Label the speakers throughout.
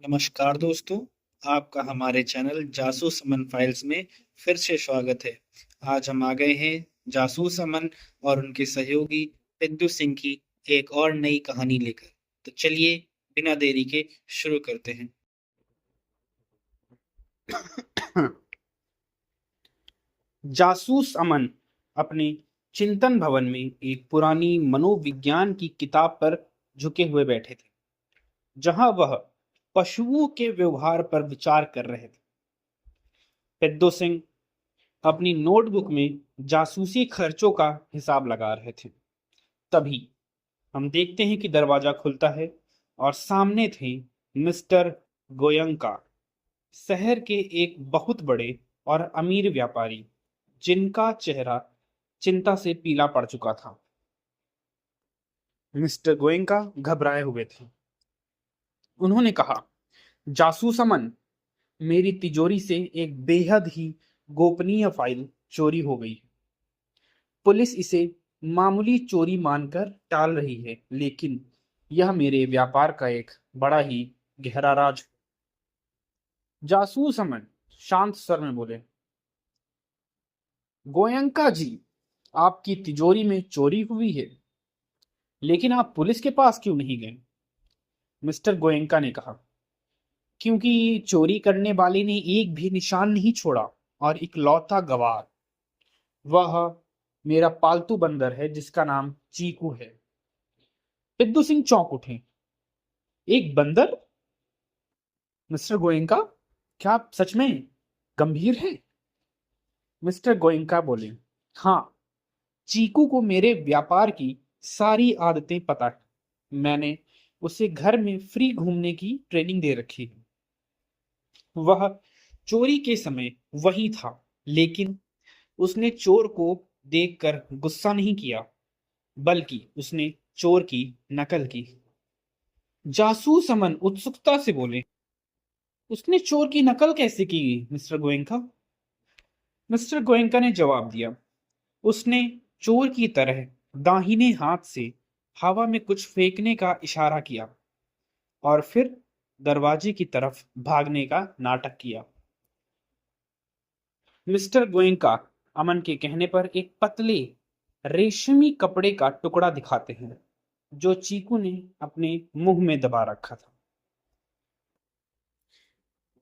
Speaker 1: नमस्कार दोस्तों, आपका हमारे चैनल जासूस अमन फाइल्स में फिर से स्वागत है। आज हम आ गए हैं जासूस अमन और उनके सहयोगी पिद्दू सिंह की एक और नई कहानी लेकर। तो चलिए बिना देरी के शुरू करते हैं।
Speaker 2: जासूस अमन अपने चिंतन भवन में एक पुरानी मनोविज्ञान की किताब पर झुके हुए बैठे थे, जहां वह पशुओं के व्यवहार पर विचार कर रहे थे। पेद्दो सिंह अपनी नोटबुक में जासूसी खर्चों का हिसाब लगा रहे थे। तभी हम देखते हैं कि दरवाजा खुलता है और सामने थे मिस्टर गोयंका, शहर के एक बहुत बड़े और अमीर व्यापारी, जिनका चेहरा चिंता से पीला पड़ चुका था। मिस्टर गोयंका घबराए हुए थे। उन्होंने कहा, जासूस अमन, मेरी तिजोरी से एक बेहद ही गोपनीय फाइल चोरी हो गई है। पुलिस इसे मामूली चोरी मानकर टाल रही है, लेकिन यह मेरे व्यापार का एक बड़ा ही गहरा राज है। जासूस अमन शांत स्वर में बोले, गोयंका जी, आपकी तिजोरी में चोरी हुई है, लेकिन आप पुलिस के पास क्यों नहीं गए? मिस्टर गोयंका ने कहा, क्योंकि चोरी करने वाले ने एक भी निशान नहीं छोड़ा और इकलौता गवाह वह मेरा पालतू बंदर है, जिसका नाम चीकू है। पिद्दू सिंह चौंक उठे। एक बंदर? मिस्टर गोयंका, क्या आप सच में गंभीर हैं? मिस्टर गोयंका बोले, हाँ, चीकू को मेरे व्यापार की सारी आदतें पता है। मैंने उसे घर में फ्री घूमने की ट्रेनिंग दे रखी है। वह चोरी के समय वही था, लेकिन उसने चोर को देखकर गुस्सा नहीं किया, बल्कि उसने चोर की नकल की। जासूस अमन उत्सुकता से बोले, उसने चोर की नकल कैसे की, मिस्टर गोयंका? मिस्टर गोयंका ने जवाब दिया, उसने चोर की तरह दाहिने हाथ से हवा में कुछ फेंकने का इशारा किया और फिर दरवाजे की तरफ भागने का नाटक किया। मिस्टर गोयंका अमन के कहने पर एक पतले रेशमी कपड़े का टुकड़ा दिखाते हैं, जो चीकू ने अपने मुंह में दबा रखा था।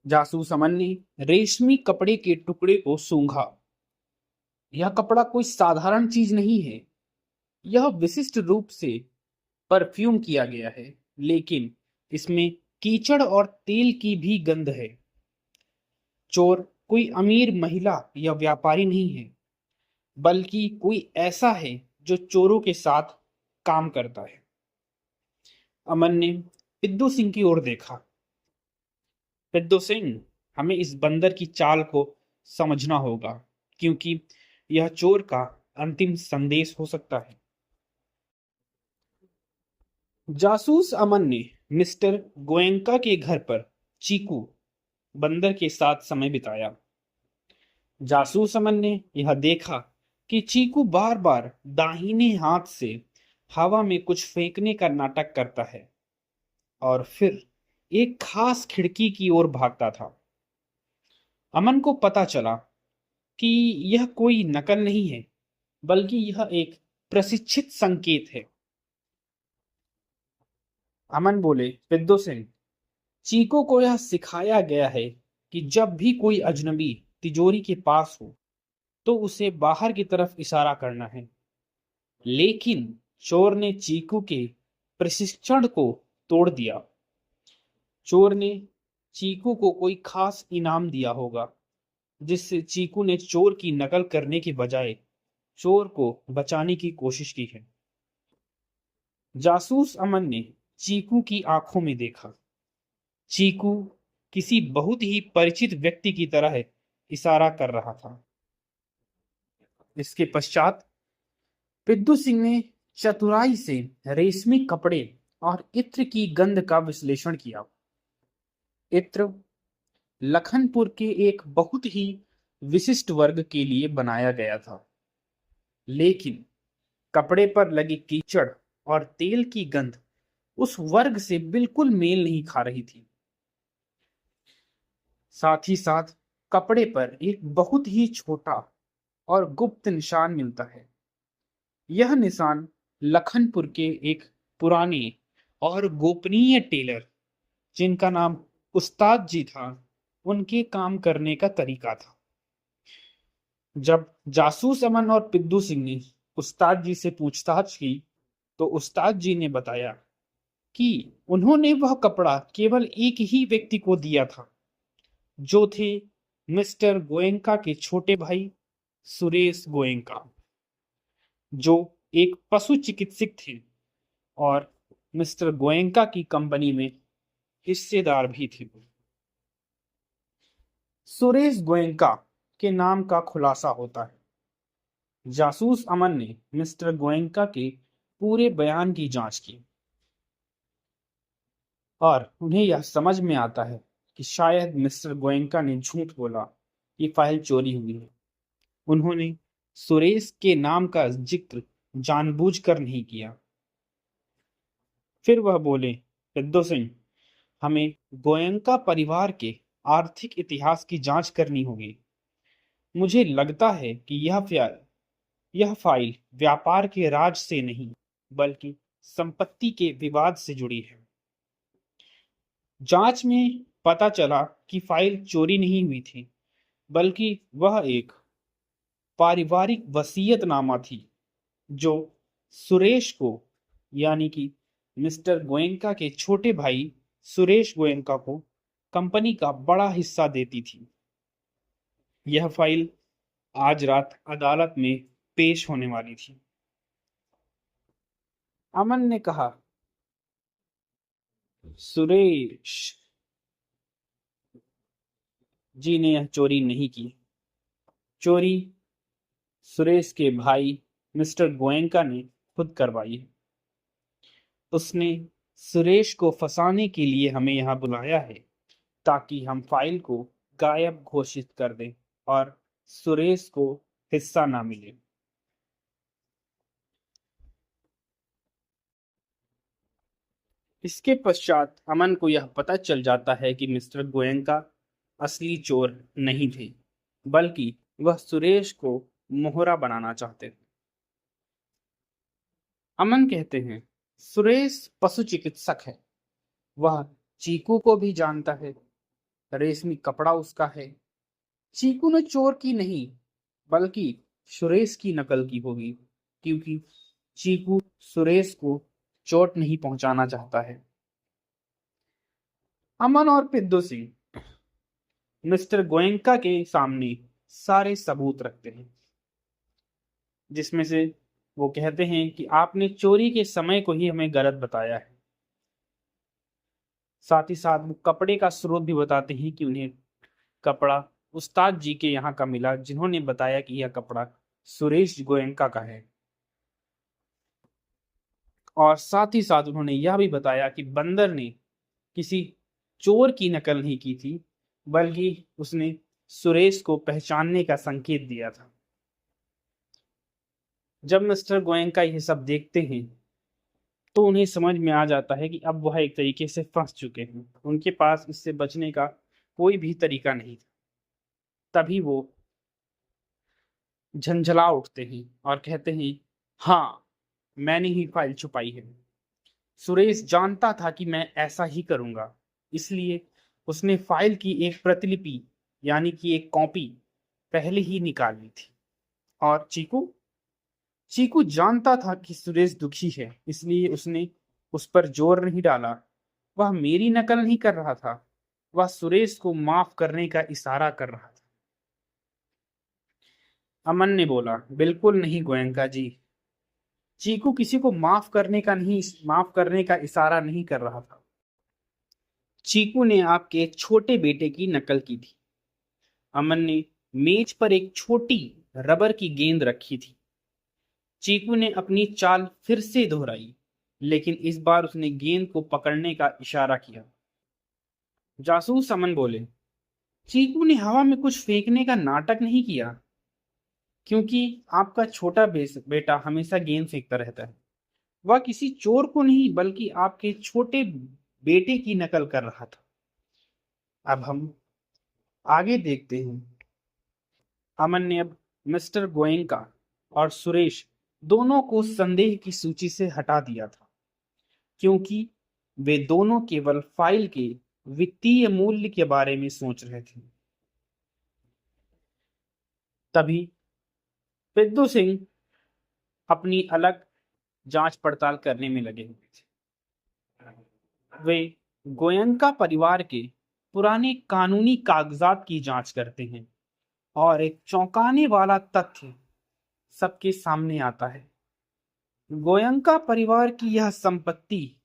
Speaker 2: जासूस अमन ने रेशमी कपड़े के टुकड़े को सूंघा। यह कपड़ा कोई साधारण चीज नहीं है। यह विशिष्ट रूप से परफ्यूम किया गया है, लेकिन इसमें कीचड़ और तेल की भी गंध है। चोर कोई अमीर महिला या व्यापारी नहीं है, बल्कि कोई ऐसा है जो चोरों के साथ काम करता है। अमन ने पिद्दू सिंह की ओर देखा। पिद्दू सिंह, हमें इस बंदर की चाल को समझना होगा, क्योंकि यह चोर का अंतिम संदेश हो सकता है। जासूस अमन ने मिस्टर गोयंका के घर पर चीकू बंदर के साथ समय बिताया। जासूस अमन ने यह देखा कि चीकू बार बार दाहिने हाथ से हवा में कुछ फेंकने का नाटक करता है और फिर एक खास खिड़की की ओर भागता था। अमन को पता चला कि यह कोई नकल नहीं है, बल्कि यह एक प्रशिक्षित संकेत है। अमन बोले, पिद्दू सिंह, चीकू को यह सिखाया गया है कि जब भी कोई अजनबी तिजोरी के पास हो तो उसे बाहर की तरफ इशारा करना है। लेकिन चोर ने चीकू के प्रशिक्षण को तोड़ दिया। चोर ने चीकू को कोई खास इनाम दिया होगा, जिससे चीकू ने चोर की नकल करने की बजाय चोर को बचाने की कोशिश की है। जासूस अमन ने चीकू की आंखों में देखा। चीकू किसी बहुत ही परिचित व्यक्ति की तरह इशारा कर रहा था। इसके पश्चात पिद्दू सिंह ने चतुराई से रेशमी कपड़े और इत्र की गंध का विश्लेषण किया। इत्र लखनपुर के एक बहुत ही विशिष्ट वर्ग के लिए बनाया गया था, लेकिन कपड़े पर लगी कीचड़ और तेल की गंध उस वर्ग से बिल्कुल मेल नहीं खा रही थी। साथ ही साथ कपड़े पर एक बहुत ही छोटा और गुप्त निशान मिलता है। यह निशान लखनपुर के एक पुराने और गोपनीय टेलर, जिनका नाम उस्ताद जी था, उनके काम करने का तरीका था। जब जासूस अमन और पिद्दू सिंह ने उस्ताद जी से पूछताछ की, तो उस्ताद जी ने बताया कि उन्होंने वह कपड़ा केवल एक ही व्यक्ति को दिया था, जो थे मिस्टर गोयनका के छोटे भाई सुरेश गोयनका, जो एक पशु चिकित्सक थे और मिस्टर गोयनका की कंपनी में हिस्सेदार भी थे। सुरेश गोयनका के नाम का खुलासा होता है। जासूस अमन ने मिस्टर गोयनका के पूरे बयान की जांच की और उन्हें यह समझ में आता है कि शायद मिस्टर गोयनका ने झूठ बोला कि फाइल चोरी हुई है। उन्होंने सुरेश के नाम का जिक्र जानबूझकर नहीं किया। फिर वह बोले, पिद्दू सिंह, हमें गोयनका परिवार के आर्थिक इतिहास की जांच करनी होगी। मुझे लगता है कि यह फाइल व्यापार के राज से नहीं, बल्कि संपत्ति के विवाद से जुड़ी है। जांच में पता चला कि फाइल चोरी नहीं हुई थी, बल्कि वह एक पारिवारिक वसीयतनामा थी, जो सुरेश को, यानी कि मिस्टर गोयनका के छोटे भाई सुरेश गोयनका को कंपनी का बड़ा हिस्सा देती थी। यह फाइल आज रात अदालत में पेश होने वाली थी। अमन ने कहा, सुरेश जी ने यह चोरी नहीं की। चोरी सुरेश के भाई मिस्टर गोयनका ने खुद करवाई है। उसने सुरेश को फंसाने के लिए हमें यहाँ बुलाया है, ताकि हम फाइल को गायब घोषित कर दें और सुरेश को हिस्सा ना मिले। इसके पश्चात अमन को यह पता चल जाता है कि मिस्टर गोयनका असली चोर नहीं थे, बल्कि वह सुरेश को मोहरा बनाना चाहते थे। अमन कहते हैं, सुरेश पशु चिकित्सक है। वह चीकू को भी जानता है। रेशमी कपड़ा उसका है। चीकू ने चोर की नहीं, बल्कि सुरेश की नकल की होगी, क्योंकि चीकू सुरेश को चोट नहीं पहुंचाना चाहता है। अमन और पिद्दू सिंह मिस्टर गोयनका के सामने सारे सबूत रखते हैं, जिसमें से वो कहते हैं कि आपने चोरी के समय को ही हमें गलत बताया है। साथ ही साथ वो कपड़े का स्रोत भी बताते हैं कि उन्हें कपड़ा उस्ताद जी के यहाँ का मिला, जिन्होंने बताया कि यह कपड़ा सुरेश गोयनका का है। और साथ ही साथ उन्होंने यह भी बताया कि बंदर ने किसी चोर की नकल नहीं की थी, बल्कि उसने सुरेश को पहचानने का संकेत दिया था। जब मिस्टर गोयनका यह सब देखते हैं, तो उन्हें समझ में आ जाता है कि अब वह एक तरीके से फंस चुके हैं। उनके पास इससे बचने का कोई भी तरीका नहीं था। तभी वो झंझला उठते हैं और कहते हैं, हाँ, मैंने ही फाइल छुपाई है। सुरेश जानता था कि मैं ऐसा ही करूंगा, इसलिए उसने फाइल की एक प्रतिलिपि, यानी कि एक कॉपी, पहले ही निकाल ली थी। और चीकू चीकू जानता था कि सुरेश दुखी है, इसलिए उसने उस पर जोर नहीं डाला। वह मेरी नकल नहीं कर रहा था, वह सुरेश को माफ करने का इशारा कर रहा था। अमन ने बोला, बिल्कुल नहीं गोयनका जी, चीकू किसी को माफ करने का इशारा नहीं कर रहा था। चीकू ने आपके छोटे बेटे की नकल की थी। अमन ने मेज पर एक छोटी रबर की गेंद रखी थी। चीकू ने अपनी चाल फिर से दोहराई, लेकिन इस बार उसने गेंद को पकड़ने का इशारा किया। जासूस अमन बोले, चीकू ने हवा में कुछ फेंकने का नाटक नहीं किया, क्योंकि आपका छोटा बेटा हमेशा गेंद फेंकता रहता है। वह किसी चोर को नहीं, बल्कि आपके छोटे बेटे की नकल कर रहा था। अब हम आगे देखते हैं। अमन ने अब मिस्टर गोयनका और सुरेश दोनों को संदेह की सूची से हटा दिया था, क्योंकि वे दोनों केवल फाइल के वित्तीय मूल्य के बारे में सोच रहे थे। तभी पिद्दू सिंह अपनी अलग जांच पड़ताल करने में लगे हुए थे। वे गोयनका परिवार के पुराने कानूनी कागजात की जांच करते हैं और एक चौंकाने वाला तथ्य सबके सामने आता है। गोयनका परिवार की यह संपत्ति,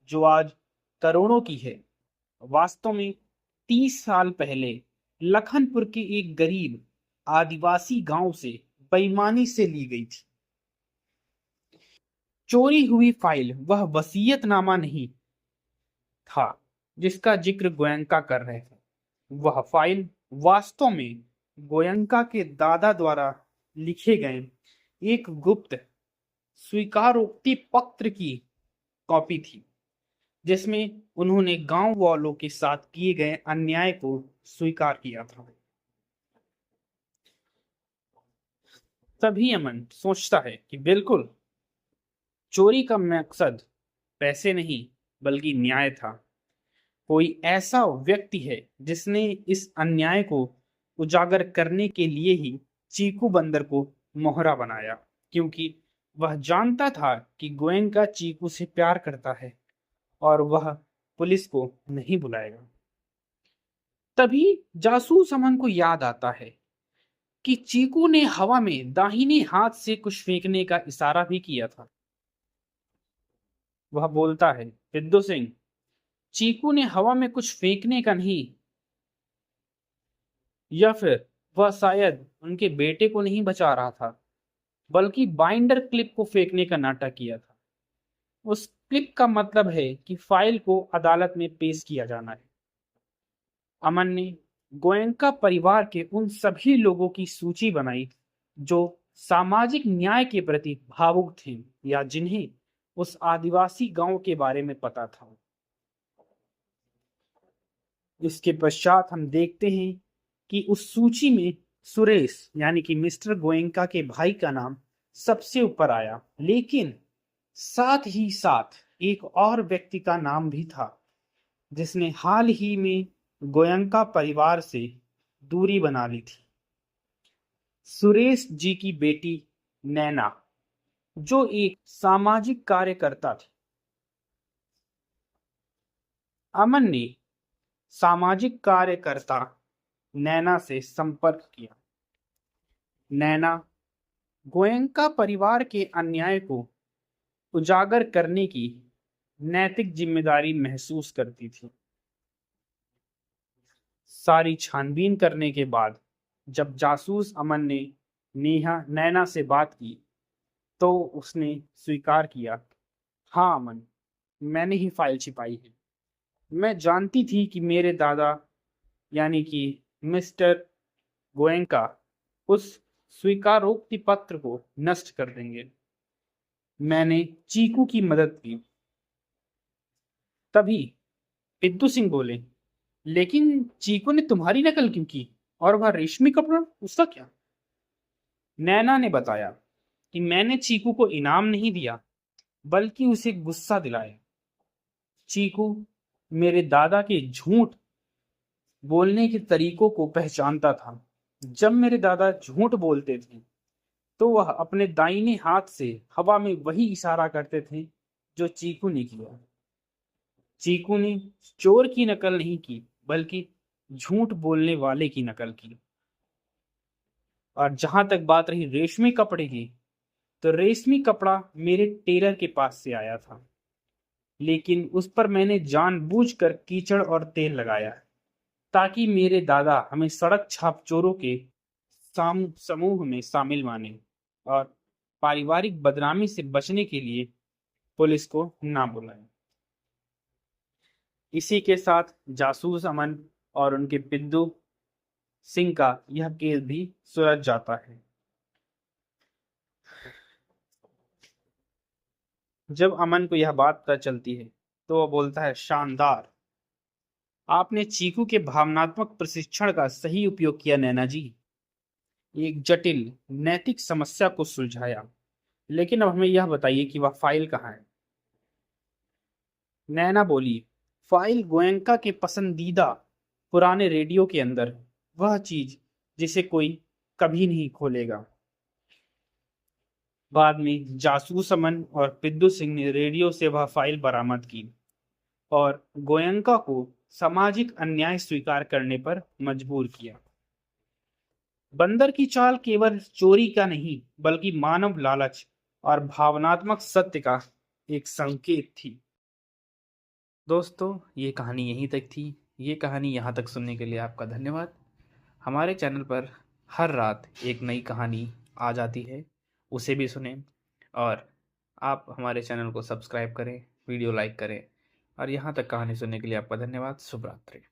Speaker 2: जो आज करोड़ों की है, वास्तव में 30 साल पहले लखनपुर के एक गरीब आदिवासी गांव से बेईमानी से ली गई थी। चोरी हुई फाइल वह वसीयतनामा नहीं था जिसका जिक्र गोयनका कर रहे थे। वह फाइल वास्तव में गोयनका के दादा द्वारा लिखे गए एक गुप्त स्वीकारोक्ति पत्र की कॉपी थी, जिसमें उन्होंने गांव वालों के साथ किए गए अन्याय को स्वीकार किया था। तभी अमन सोचता है कि बिल्कुल, चोरी का मकसद पैसे नहीं बल्कि न्याय था। कोई ऐसा व्यक्ति है जिसने इस अन्याय को उजागर करने के लिए ही चीकू बंदर को मोहरा बनाया, क्योंकि वह जानता था कि गोयनका चीकू से प्यार करता है और वह पुलिस को नहीं बुलाएगा। तभी जासूस अमन को याद आता है कि चीकू ने हवा में दाहिने हाथ से कुछ फेंकने का इशारा भी किया था। वह बोलता है, पिद्दू सिंह, चीकू ने हवा में कुछ फेंकने का नहीं, या फिर वह शायद उनके बेटे को नहीं बचा रहा था, बल्कि बाइंडर क्लिप को फेंकने का नाटक किया था। उस क्लिप का मतलब है कि फाइल को अदालत में पेश किया जाना है। अमन ने गोयनका परिवार के उन सभी लोगों की सूची बनाई जो सामाजिक न्याय के प्रति भावुक थे या जिन्हें उस आदिवासी गांव के बारे में पता था। इसके पश्चात हम देखते हैं कि उस सूची में सुरेश यानी कि मिस्टर गोयनका के भाई का नाम सबसे ऊपर आया, लेकिन साथ ही साथ एक और व्यक्ति का नाम भी था जिसने हाल ही में गोयनका परिवार से दूरी बना ली थी। सुरेश जी की बेटी नैना, जो एक सामाजिक कार्यकर्ता थी। अमन ने सामाजिक कार्यकर्ता नैना से संपर्क किया। नैना गोयनका परिवार के अन्याय को उजागर करने की नैतिक जिम्मेदारी महसूस करती थी। सारी छानबीन करने के बाद जब जासूस अमन ने नैना से बात की तो उसने स्वीकार किया, हाँ अमन, मैंने ही फाइल छिपाई है। मैं जानती थी कि मेरे दादा यानी कि मिस्टर गोयनका उस स्वीकारोक्ति पत्र को नष्ट कर देंगे। मैंने चीकू की मदद की। तभी पिद्दू सिंह बोले, लेकिन चीकू ने तुम्हारी नकल क्यों की, और वह रेशमी कपड़ा उसका क्या? नैना ने बताया कि मैंने चीकू को इनाम नहीं दिया, बल्कि उसे गुस्सा दिलाया। चीकू मेरे दादा के झूठ बोलने के तरीकों को पहचानता था। जब मेरे दादा झूठ बोलते थे तो वह अपने दाहिने हाथ से हवा में वही इशारा करते थे जो चीकू ने किया। चीकू ने चोर की नकल नहीं की, बल्कि झूठ बोलने वाले की नकल की। और जहां तक बात रही रेशमी कपड़े की, तो रेशमी कपड़ा मेरे टेलर के पास से आया था, लेकिन उस पर मैंने जानबूझकर कीचड़ और तेल लगाया ताकि मेरे दादा हमें सड़क छाप चोरों के समूह में शामिल माने और पारिवारिक बदनामी से बचने के लिए पुलिस को ना बुलाएं। इसी के साथ जासूस अमन और उनके पिद्दू सिंह का यह केस भी सुलझ जाता है। जब अमन को यह बात पता चलती है तो वह बोलता है, शानदार, आपने चीकू के भावनात्मक प्रशिक्षण का सही उपयोग किया नैना जी। एक जटिल नैतिक समस्या को सुलझाया। लेकिन अब हमें यह बताइए कि वह फाइल कहाँ है। नैना बोली, फाइल गोयंका के पसंदीदा पुराने रेडियो के अंदर है। वह चीज जिसे कोई कभी नहीं खोलेगा। बाद में जासूस अमन और पिद्दू सिंह ने रेडियो से वह फाइल बरामद की और गोयंका को सामाजिक अन्याय स्वीकार करने पर मजबूर किया। बंदर की चाल केवल चोरी का नहीं बल्कि मानव लालच और भावनात्मक सत्य का एक संकेत थी। दोस्तों, ये कहानी यहीं तक थी। ये कहानी यहाँ तक सुनने के लिए आपका धन्यवाद। हमारे चैनल पर हर रात एक नई कहानी आ जाती है, उसे भी सुनें और आप हमारे चैनल को सब्सक्राइब करें, वीडियो लाइक करें और यहाँ तक कहानी सुनने के लिए आपका धन्यवाद। शुभ रात्रि।